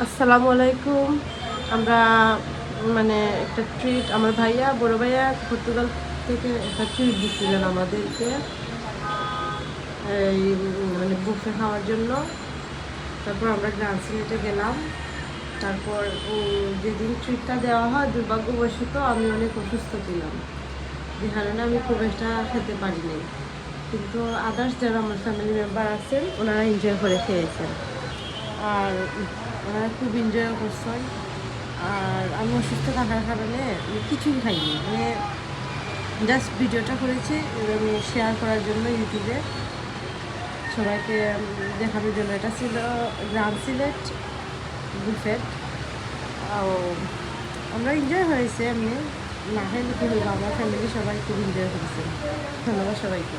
আসসালামু আলাইকুম। আমরা মানে একটা ট্রিট আমার ভাইয়া, বড় ভাইয়া পর্তুগাল থেকে একটা ট্রিট দিচ্ছিলেন আমাদেরকে এই মানে বুফে খাওয়ার জন্য। তারপর আমরা গ্রান্ড সিলেটে গেলাম। তারপর যেদিন ট্রিটটা দেওয়া হয় দুর্ভাগ্যবশত আমি অনেক অসুস্থ ছিলাম, যে কারণে আমি খুব একটা খেতে পারিনি। কিন্তু আদার্স যারা আমার ফ্যামিলি মেম্বার আছেন ওনারা এনজয় করে খেয়েছেন, আর ওনারা খুব এনজয় করছেন। আর আমি অসুস্থ থাকার কারণে আমি কিছুই খাইনি, মানে জাস্ট ভিডিওটা করেছি আমি শেয়ার করার জন্য ইউটিউবে সবাইকে দেখানোর জন্য। এটা ছিল গ্রান্ড সিলেট বুফেট। আমরা এনজয় হয়েছে, এমনি না খাইলে কি হইব, আমার ফ্যামিলি সবাই খুব এনজয় করেছে। ধন্যবাদ সবাইকে।